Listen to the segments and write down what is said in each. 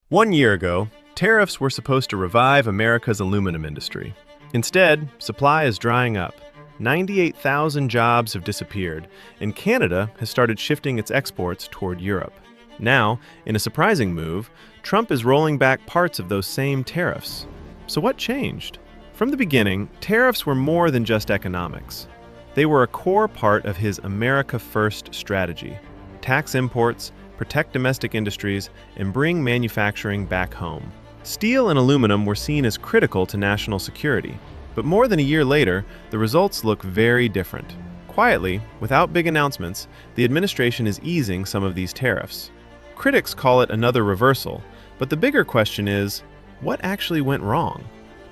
1 year ago, tariffs were supposed to revive America's aluminum industry. Instead, supply is drying up. 98,000 jobs have disappeared, and Canada has started shifting its exports toward Europe. Now, in a surprising move, Trump is rolling back parts of those same tariffs. So what changed? From the beginning, tariffs were more than just economics. They were a core part of his America First strategy. Tax imports, protect domestic industries, and bring manufacturing back home. Steel and aluminum were seen as critical to national security, but more than a year later, the results look very different. Quietly, without big announcements, the administration is easing some of these tariffs. Critics call it another reversal, but the bigger question is, what actually went wrong?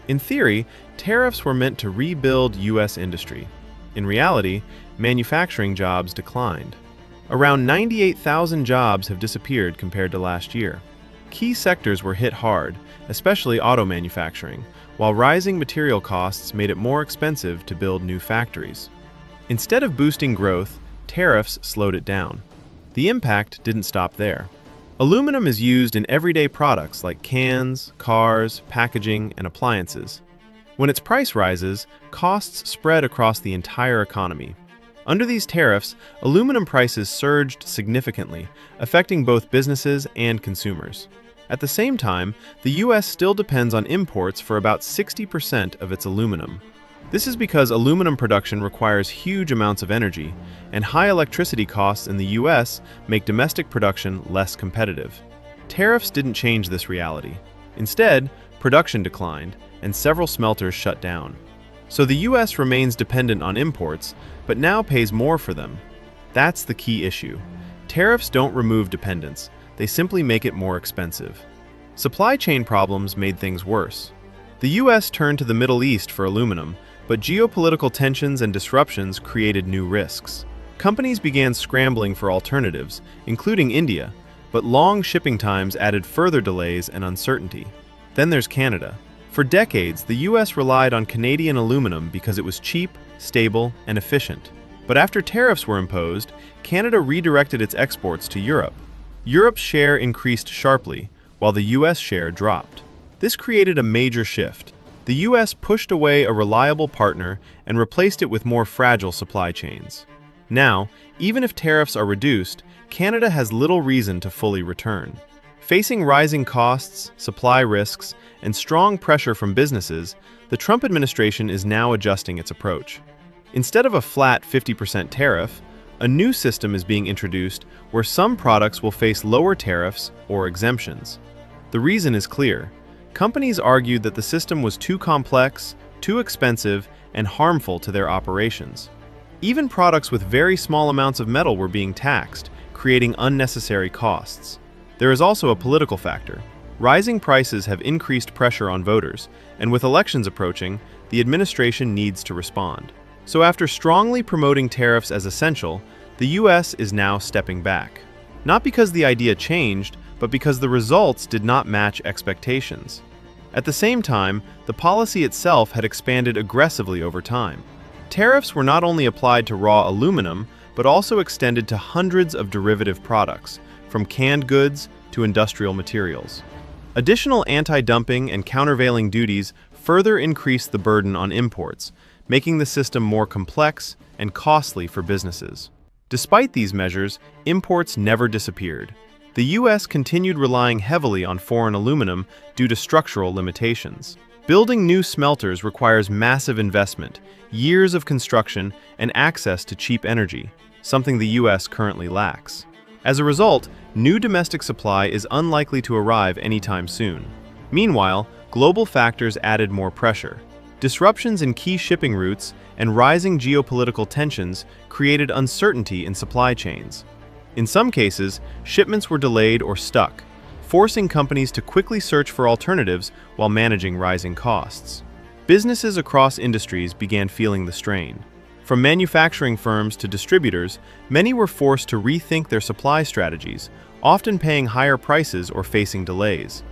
In theory, tariffs were meant to rebuild U.S. industry. In reality, manufacturing jobs declined. Around 98,000 jobs have disappeared compared to last year. Key sectors were hit hard, especially auto manufacturing, while rising material costs made it more expensive to build new factories. Instead of boosting growth, tariffs slowed it down. The impact didn't stop there. Aluminum is used in everyday products like cans, cars, packaging, and appliances. When its price rises, costs spread across the entire economy. Under these tariffs, aluminum prices surged significantly, affecting both businesses and consumers. At the same time, the U.S. still depends on imports for about 60% of its aluminum. This is because aluminum production requires huge amounts of energy, and high electricity costs in the U.S. make domestic production less competitive. Tariffs didn't change this reality. Instead, production declined, and several smelters shut down. So the U.S. remains dependent on imports, but now pays more for them. That's the key issue. Tariffs don't remove dependence, they simply make it more expensive. Supply chain problems made things worse. The U.S. turned to the Middle East for aluminum, but geopolitical tensions and disruptions created new risks. Companies began scrambling for alternatives, including India, but long shipping times added further delays and uncertainty. Then there's Canada. For decades, the U.S. relied on Canadian aluminum because it was cheap, stable, and efficient. But after tariffs were imposed, Canada redirected its exports to Europe. Europe's share increased sharply, while the U.S. share dropped. This created a major shift. The U.S. pushed away a reliable partner and replaced it with more fragile supply chains. Now, even if tariffs are reduced, Canada has little reason to fully return. Facing rising costs, supply risks, and strong pressure from businesses, the Trump administration is now adjusting its approach. Instead of a flat 50% tariff, a new system is being introduced where some products will face lower tariffs or exemptions. The reason is clear. Companies argued that the system was too complex, too expensive, and harmful to their operations. Even products with very small amounts of metal were being taxed, creating unnecessary costs. There is also a political factor. Rising prices have increased pressure on voters, and with elections approaching, the administration needs to respond. So after strongly promoting tariffs as essential, the U.S. is now stepping back. Not because the idea changed, but because the results did not match expectations. At the same time, the policy itself had expanded aggressively over time. Tariffs were not only applied to raw aluminum, but also extended to hundreds of derivative products, from canned goods to industrial materials. Additional anti-dumping and countervailing duties further increased the burden on imports, making the system more complex and costly for businesses. Despite these measures, imports never disappeared. The U.S. continued relying heavily on foreign aluminum due to structural limitations. Building new smelters requires massive investment, years of construction, and access to cheap energy, something the U.S. currently lacks. As a result, new domestic supply is unlikely to arrive anytime soon. Meanwhile, global factors added more pressure. Disruptions in key shipping routes and rising geopolitical tensions created uncertainty in supply chains. In some cases, shipments were delayed or stuck, forcing companies to quickly search for alternatives while managing rising costs. Businesses across industries began feeling the strain. From manufacturing firms to distributors, many were forced to rethink their supply strategies, often paying higher prices or facing delays.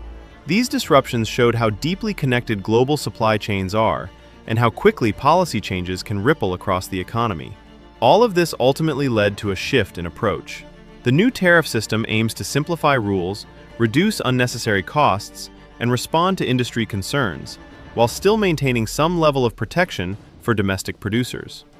These disruptions showed how deeply connected global supply chains are and how quickly policy changes can ripple across the economy. All of this ultimately led to a shift in approach. The new tariff system aims to simplify rules, reduce unnecessary costs, and respond to industry concerns, while still maintaining some level of protection for domestic producers.